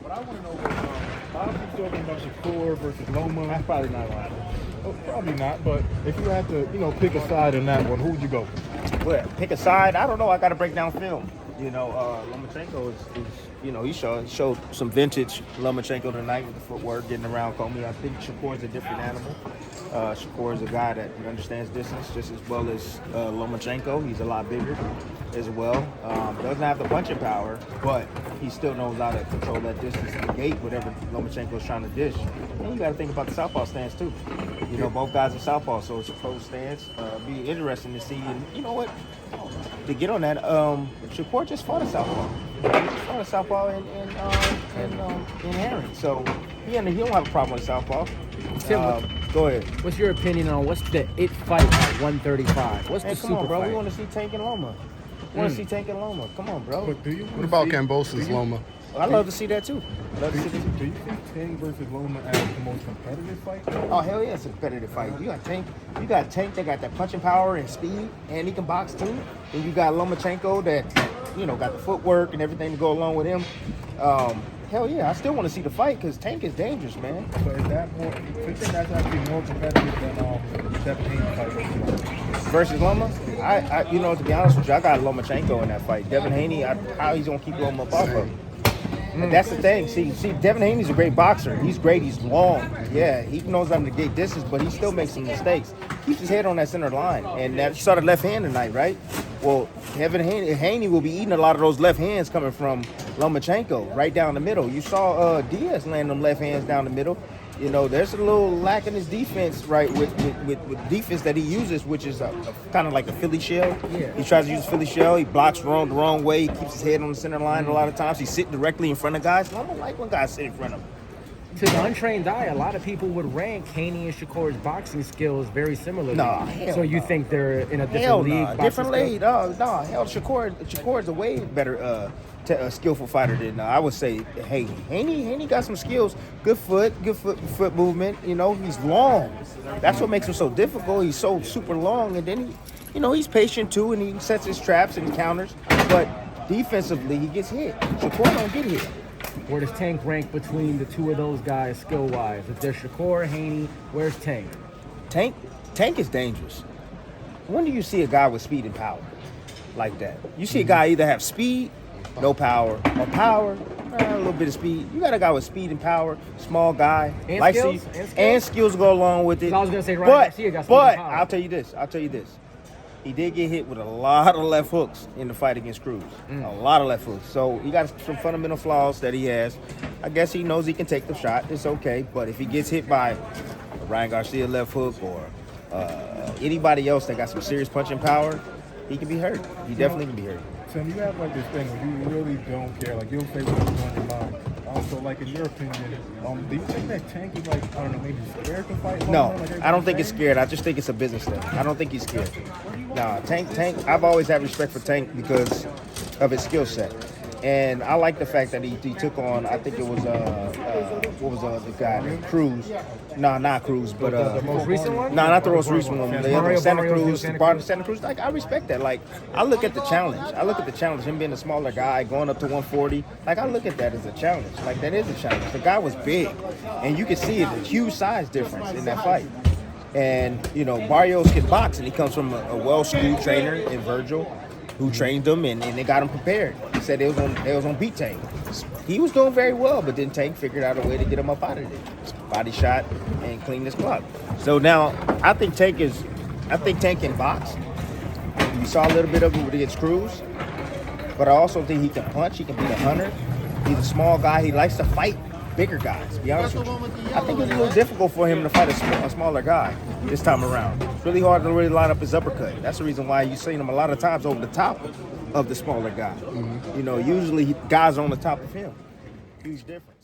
But I want to know what Bobby's talking about Shakur versus Loma. That's probably not right. Oh, probably not, but if you had to, pick a side on that one, who would you go? Well, pick a side. I don't know. I got to break down film. Lomachenko is he showed some vintage Lomachenko tonight with the footwork, getting around Commey. I think Shakur's a different animal. Shakur is a guy that understands distance just as well as Lomachenko. He's a lot bigger as well. Doesn't have the punching power, but he still knows how to control that distance and negate whatever Lomachenko is trying to dish. And you got to think about the southpaw stance too. Both guys are southpaw, so it's a close stance. Be interesting to see. And you know what? To get on that, Shakur just fought a southpaw. He fought a southpaw in Herring, so he don't have a problem with southpaw. Go ahead. What's your opinion on what's the it fight at 135? What's the super on, bro. fight? We want to see Tank and Loma. Come on, bro. But What about Kambosos Loma? I love to see that too. Do you think Tank versus Loma as the most competitive fight? Oh hell yeah, it's a competitive fight. You got Tank that got that punching power and speed, and he can box too. And you got Lomachenko that got the footwork and everything to go along with him. Hell yeah, I still want to see the fight because Tank is dangerous, man. So is that more? Do you think that's actually more competitive than the Devin Haney fight versus Loma? I to be honest with you, I got Lomachenko in that fight. Devin Haney, how he's gonna keep Loma up off of him? And that's the thing. See, Devin Haney's a great boxer. He's great. He's long. Yeah, he knows how to negate distance, but he still makes some mistakes. Keeps his head on that center line, and that started left hand tonight, right? Well, Devin Haney will be eating a lot of those left hands coming from Lomachenko right down the middle. You saw Diaz land them left hands down the middle. There's a little lack in his defense, right, with defense that he uses, which is kind of like a Philly shell. Yeah. He tries to use a Philly shell. He blocks the wrong way. He keeps his head on the center line a lot of times. He sits directly in front of guys. I don't like when guys sit in front of him. To the untrained eye, a lot of people would rank Haney and Shakur's boxing skills very similarly. So you think they're in a different league? Different league. No. Hell, Shakur is a way better skillful fighter than I would say Haney. Haney got some skills. Good foot movement. He's long. That's what makes him so difficult. He's so super long, and then he's patient too, and he sets his traps and counters. But defensively, he gets hit. Shakur don't get hit. Where does Tank rank between the two of those guys skill-wise? If there's Shakur, Haney, where's Tank? Tank is dangerous. When do you see a guy with speed and power like that? You see a guy either have speed, no power, or power, a little bit of speed. You got a guy with speed and power, small guy, and skills go along with it. I was gonna say Ryan Garcia got speed and power. I'll tell you this. He did get hit with a lot of left hooks in the fight against Cruz. A lot of left hooks. So he got some fundamental flaws that he has. I guess he knows he can take the shot. It's okay. But if he gets hit by a Ryan Garcia left hook or anybody else that got some serious punching power, he can be hurt. He definitely can be hurt. So you have like this thing where you really don't care. Like you'll say what's on your mind. So like in your opinion, do you think that Tank is like, I don't know, maybe scared to fight? No, I don't think it's scared. I just think it's a business thing. I don't think he's scared. Nah, Tank. I've always had respect for Tank because of his skill set. And I like the fact that he took on, I think it was, what was the guy, Cruz. No, not Cruz, but... the most recent one? No, not the most recent one. The other, Santa Cruz. Like, I respect that. Like, I look at the challenge. Him being a smaller guy, going up to 140. Like, I look at that as a challenge. Like, that is a challenge. The guy was big. And you can see it, a huge size difference in that fight. And, Barrios can box, and he comes from a well-schooled trainer in Virgil, who trained him, and they got him prepared. He said they was gonna beat Tank. He was doing very well, but then Tank figured out a way to get him up out of there. Body shot and clean his clock. So now I think Tank can box. You saw a little bit of it against Cruz, but I also think he can punch. He can be a hunter. He's a small guy. He likes to fight bigger guys, to be honest with you. I think it's a little difficult for him to fight a smaller guy this time around. It's really hard to really line up his uppercut. That's the reason why you've seen him a lot of times over the top of the smaller guy. Usually guys are on the top of him. Huge difference.